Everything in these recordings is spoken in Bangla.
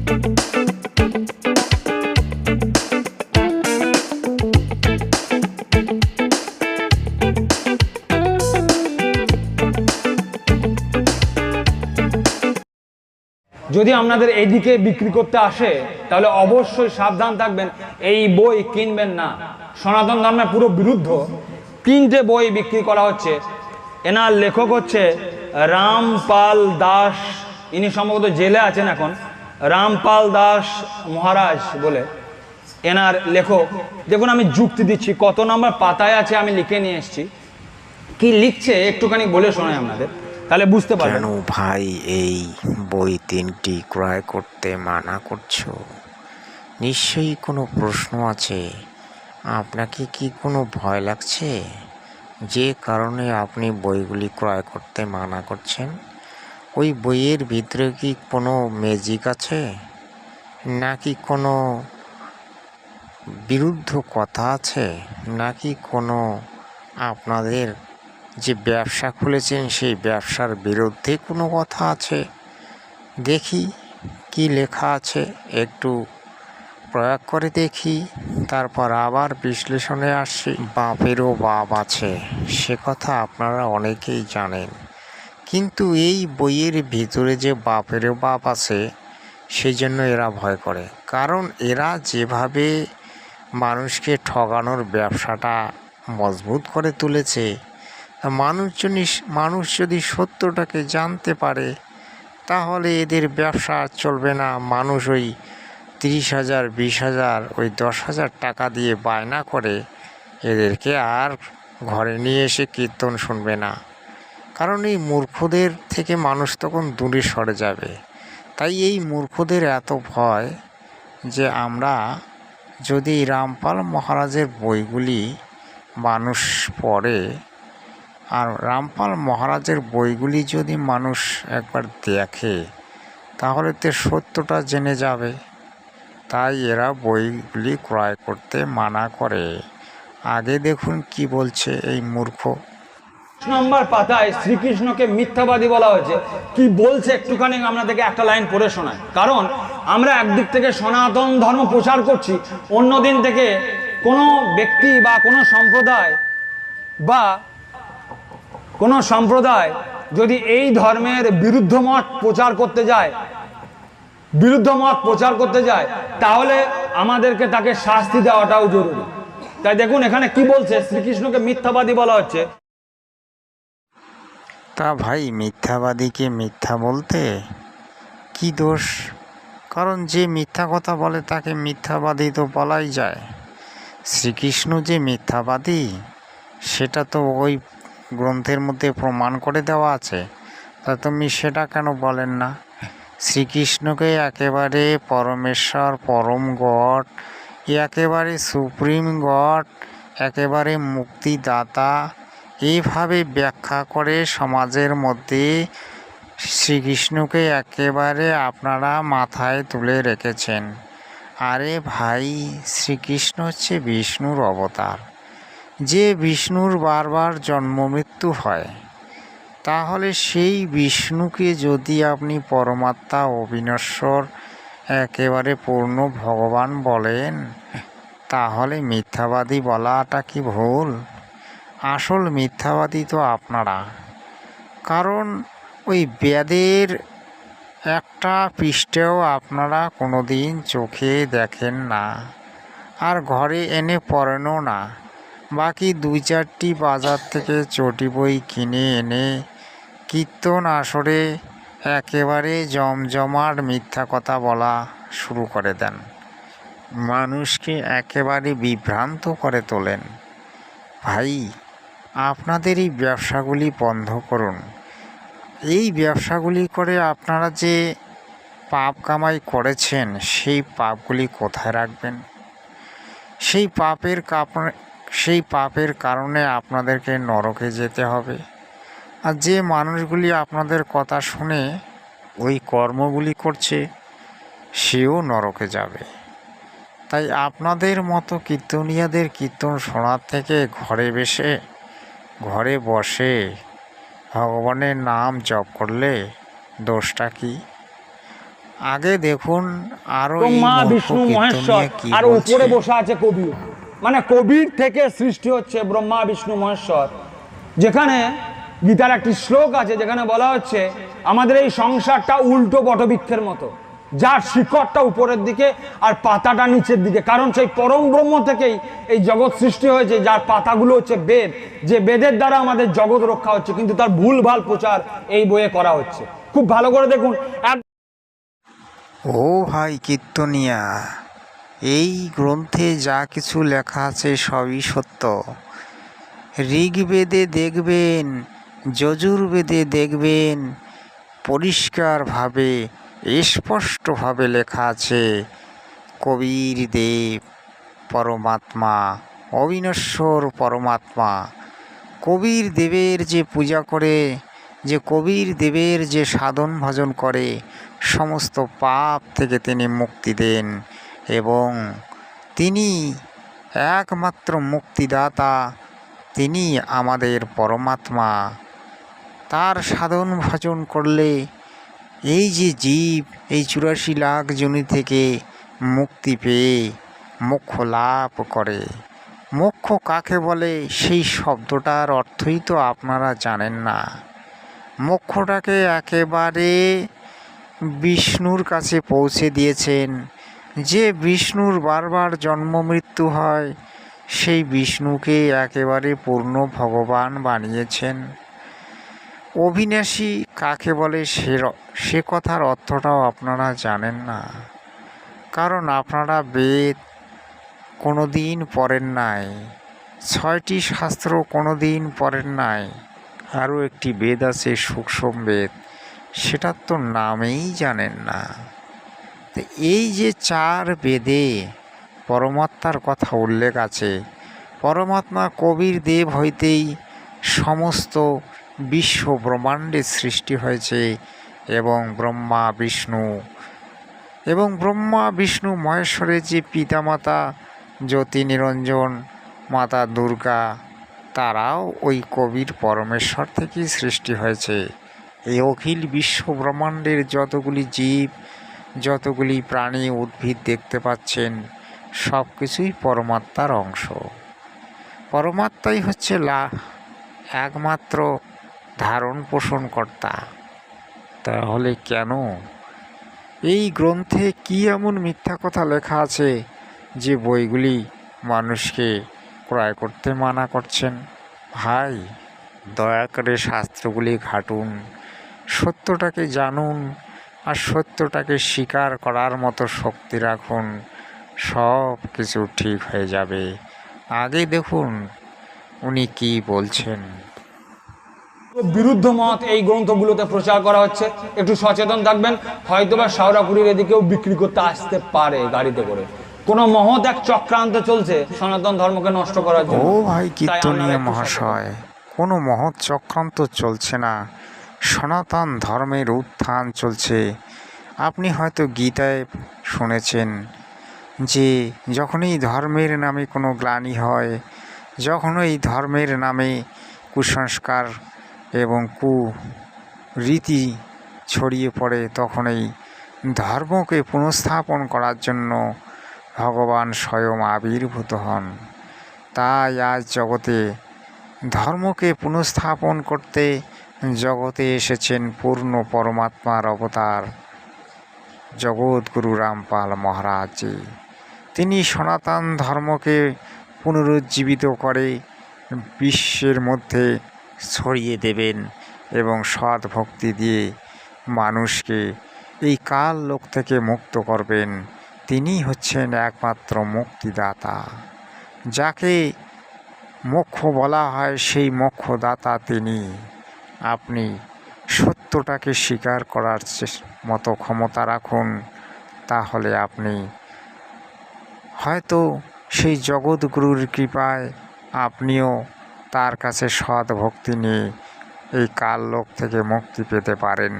যদি আপনাদের এইদিকে বিক্রি করতে আসে তাহলে অবশ্যই সাবধান থাকবেন, এই বই কিনবেন না। সনাতন ধর্মের পুরো বিরুদ্ধ 3টে বই বিক্রি করা হচ্ছে। এনার লেখক হচ্ছে রামপাল দাস, ইনি সম্ভবত জেলে আছেন এখন, রামপাল দাস মহারাজ বলে এনার লেখক। দেখুন আমি যুক্তি দিচ্ছি, কত নম্বর পাতায় আছে আমি লিখে নিয়ে এসেছি। কি লিখছে একটুখানি বলে শোনাই আপনাদের, তাহলে বুঝতে পারবেন। কেন ভাই এই বই 3টি ক্রয় করতে মানা করছো? নিশ্চয়ই কোনো প্রশ্ন আছে। আপনাকে কি কোনো ভয় লাগছে যে কারণে আপনি বইগুলি ক্রয় করতে মানা করছেন? ওই বইয়ের ভিতরে কি কোনো ম্যাজিক আছে, নাকি কোনো বিরুদ্ধ কথা আছে, নাকি কোনো আপনাদের যে ব্যবসা খুলেছেন সেই ব্যবসার বিরুদ্ধে কোনো কথা আছে? দেখি কি লেখা আছে, একটু প্রয়োগ করে দেখি, তারপর আবার বিশ্লেষণে আসছি। বাপেরও বাপ আছে, সে কথা আপনারা অনেকেই জানেন, কিন্তু এই বইয়ের ভিতরে যে বাপেরও বাপ আছে সেই জন্য এরা ভয় করে। কারণ এরা যেভাবে মানুষকে ঠকানোর ব্যবসাটা মজবুত করে তুলেছে, মানুষ যদি সত্যটাকে জানতে পারে তাহলে এদের ব্যবসা চলবে না। মানুষ ওই 30,000, 20,000, ওই 10,000 টাকা দিয়ে বায়না করে এদেরকে আর ঘরে নিয়ে এসে কীর্তন শুনবে না। কারণ এই মূর্খদের থেকে মানুষ তখন দূরে সরে যাবে। তাই এই মূর্খদের এত ভয় যে আমরা যদি রামপাল মহারাজের বইগুলি মানুষ পড়ে, আর রামপাল মহারাজের বইগুলি যদি মানুষ একবার দেখে তাহলে তো সত্যটা জেনে যাবে। তাই এরা বইগুলি ক্রয় করতে মানা করে। আগে দেখুন কি বলছে এই মূর্খ। নম্বর পাতায় শ্রীকৃষ্ণকে মিথ্যাবাদী বলা হয়েছে। কি বলছে একটুখানি আপনাদেরকে একটা লাইন পড়ে শোনায়। কারণ আমরা একদিক থেকে সনাতন ধর্ম প্রচার করছি, অন্য দিন থেকে কোনো ব্যক্তি বা কোনো সম্প্রদায় যদি এই ধর্মের বিরুদ্ধ মত প্রচার করতে যায় তাহলে আমাদেরকে তাকে শাস্তি দেওয়াটাও জরুরি। তাই দেখুন এখানে কি বলছে, শ্রীকৃষ্ণকে মিথ্যাবাদী বলা হচ্ছে। তা ভাই, মিথ্যাবাদীকে মিথ্যা বলতে কি দোষ? কারণ যে মিথ্যা কথা বলে তাকে মিথ্যাবাদী তো বলাই যায়। শ্রীকৃষ্ণ যে মিথ্যাবাদী সেটা তো ওই গ্রন্থের মধ্যে প্রমাণ করে দেওয়া আছে, তা তুমি সেটা কেন বলেন না? শ্রীকৃষ্ণকে একেবারে পরমেশ্বর, পরম গড, একেবারে সুপ্রিম গড, একেবারে মুক্তিদাতা এইভাবে ব্যাখ্যা করে সমাজের মধ্যে শ্রীকৃষ্ণকে একেবারে আপনারা মাথায় তুলে রেখেছেন। আরে ভাই, শ্রীকৃষ্ণ হচ্ছে বিষ্ণুর অবতার। যে বিষ্ণুর বারবার জন্ম মৃত্যু হয়, তাহলে সেই বিষ্ণুকে যদি আপনি পরমাত্মা, অবিনশ্বর, একেবারে পূর্ণ ভগবান বলেন, তাহলে মিথ্যাবাদী বলাটা কি ভুল? আসল মিথ্যাবাদী তো আপনারা। কারণ ওই বেদের একটা পৃষ্ঠাও আপনারা কোনো দিন চোখে দেখেন না, আর ঘরে এনে পড়েনও না। বাকি 2-4টি বাজার থেকে চটি বই কিনে এনে কীর্তন আসরে একেবারে জমজমাট মিথ্যা কথা বলা শুরু করে দেন, মানুষকে একেবারে বিভ্রান্ত করে তোলেন। ভাই, আপনাদের এই ব্যবসাগুলি বন্ধ করুন। এই ব্যবসাগুলি করে আপনারা যে পাপ কামাই করেছেন সেই পাপগুলি কোথায় রাখবেন? সেই পাপের কারণে আপনাদেরকে নরকে যেতে হবে। আর যে মানুষগুলি আপনাদের কথা শুনে ওই কর্মগুলি করছে সেও নরকে যাবে। তাই আপনাদের মতো কীর্তনিয়াদের কীর্তন শোনার থেকে ঘরে বসে ভগবানের নাম জপ করলে দোষটা কি? আগে দেখুন আরো এই ব্রহ্মা মূর্খ বিষ্ণু কীর্তন মহেশ্বর, নিয়ে কি আর বলছে। উপরে বসে আছে কবির। মানে কবির থেকে সৃষ্টি হচ্ছে ব্রহ্মা বিষ্ণু মহেশ্বর। যেখানে গীতার একটি শ্লোক আছে যেখানে বলা হচ্ছে আমাদের এই সংসারটা উল্টো বটবৃক্ষের মতো, যার শিকড়টা উপরের দিকে আর পাতাটা নিচের দিকে। কারণ সেই পরম ব্রহ্ম থেকেই এই জগৎ সৃষ্টি হয়েছে, যার পাতাগুলো হচ্ছে বেদ, যে বেদের দ্বারা আমাদের জগৎ রক্ষা হচ্ছে। কিন্তু তার ভুলভাল প্রচার এই বইয়ে করা হচ্ছে। খুব ভালো করে দেখুন। ও ভাই কীর্তনিয়া, এই গ্রন্থে যা কিছু লেখা আছে সবই সত্য। ঋগ্বেদে দেখবেন, যজুর্বেদে দেখবেন, পরিষ্কারভাবে স্পষ্টভাবে লেখা আছে কবির দেব পরমাত্মা, অবিনশ্বর পরমাত্মা। কবির দেবের যে পূজা করে, যে কবির দেবের যে সাধন ভজন করে, সমস্ত পাপ থেকে তিনি মুক্তি দেন এবং তিনি একমাত্র মুক্তিদাতা, তিনি আমাদের পরমাত্মা। তার সাধন ভজন করলে এই যে জীব এই 84 লাখ যোনি থেকে মুক্তি পেয়ে মোক্ষ লাভ করে। মোক্ষ কাকে বলে সেই শব্দটার অর্থই তো আপনারা জানেন না। মোক্ষটাকে একেবারে বিষ্ণুর কাছে পৌঁছে দিয়েছেন। যে বিষ্ণুর বারবার জন্ম মৃত্যু হয়, সেই বিষ্ণুকে একেবারে পূর্ণ ভগবান বানিয়েছেন। অবিনাশী কাকে বলে সে কথার অর্থটাও আপনারা জানেন না, কারণ আপনারা বেদ কোনো দিন পড়েন নাই, 6টি শাস্ত্র কোনো দিন পড়েন নাই। আরও একটি বেদ আছে সূক্ষ্ম বেদ, সেটার তো নামেই জানেন না। তো এই যে 4 বেদে পরমাত্মার কথা উল্লেখ আছে, পরমাত্মা কবির দেব হইতেই সমস্ত বিশ্ব ব্রহ্মাণ্ডের সৃষ্টি হয়েছে এবং ব্রহ্মা বিষ্ণু মহেশ্বরের যে পিতামাতা জ্যোতি নিরঞ্জন, মাতা দুর্গা, তারাও ওই কবির পরমেশ্বর থেকেই সৃষ্টি হয়েছে। এই অখিল বিশ্ব ব্রহ্মাণ্ডের যতগুলি জীব, যতগুলি প্রাণী উদ্ভিদ দেখতে পাচ্ছেন, সব কিছুই পরমাত্মার অংশ। পরমাত্মাই হচ্ছে একমাত্র ধারণ পোষণ কর্তা। তাহলে কেন এই গ্রন্থে কি এমন মিথ্যা কথা লেখা আছে যে বইগুলি মানুষকে ক্রয় করতে মানা করছেন? ভাই, দয়া করে শাস্ত্রগুলি ঘাটুন, সত্যটাকে জানুন, আর সত্যটাকে স্বীকার করার মতো শক্তি রাখুন। সব কিছু ঠিক হয়ে যাবে। আগে দেখুন উনি কি বলছেন। বিরুদ্ধ মত এই গ্রন্থগুলোতে প্রচার করা হচ্ছে, একটু সচেতন থাকবেন। হয়তোবা শাওরাপুরীর এদিকেও বিক্রি করতে আসতে পারে গাড়িতে করে। কোনো মহৎ এক চক্রান্ত চলছে সনাতন ধর্মকে নষ্ট করার জন্য। ও ভাই কীর্তনীয় মহাশয়, কোনো মহৎ চক্রান্ত চলছে না, সনাতন ধর্মের উত্থান চলছে। আপনি হয়তো গীতায় শুনেছেন যে যখনই ধর্মের নামে কোনো গ্লানি হয়, যখন এই ধর্মের নামে কুসংস্কার এবং কুরীতি ছড়িয়ে পড়ে, তখন এই ধর্মকে পুনঃস্থাপন করার জন্য ভগবান স্বয়ং আবির্ভূত হন। তাই আজ জগতে ধর্মকে পুনঃস্থাপন করতে জগতে এসেছেন পূর্ণ পরমাত্মার অবতার জগৎগুরু রামপাল মহারাজজি। তিনি সনাতন ধর্মকে পুনরুজ্জীবিত করে বিশ্বের মধ্যে ছড়িয়ে দেবেন এবং সৎ ভক্তি দিয়ে মানুষকে এই কাল লোক থেকে মুক্ত করবেন। তিনি হচ্ছেন একমাত্র মুক্তিদাতা। যাকে মোক্ষ বলা হয় সেই মোক্ষদাতা তিনি। আপনি সত্যটাকে স্বীকার করার মতো ক্ষমতা রাখুন, তাহলে আপনি হয়তো সেই জগৎগুরুর কৃপায় আপনিও তার কাছে সৎ ভক্তি নিয়ে এই কাল লোক থেকে মুক্তি পেতে পারেন,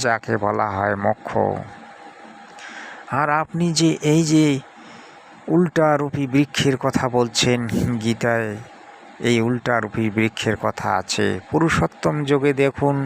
যাকে বলা হয় মোক্ষ। আর আপনি যে এই যে উল্টারূপী বৃক্ষের কথা বলছেন, গীতায় এই উল্টারূপী বৃক্ষের কথা আছে। পুরুষোত্তম যোগে দেখুন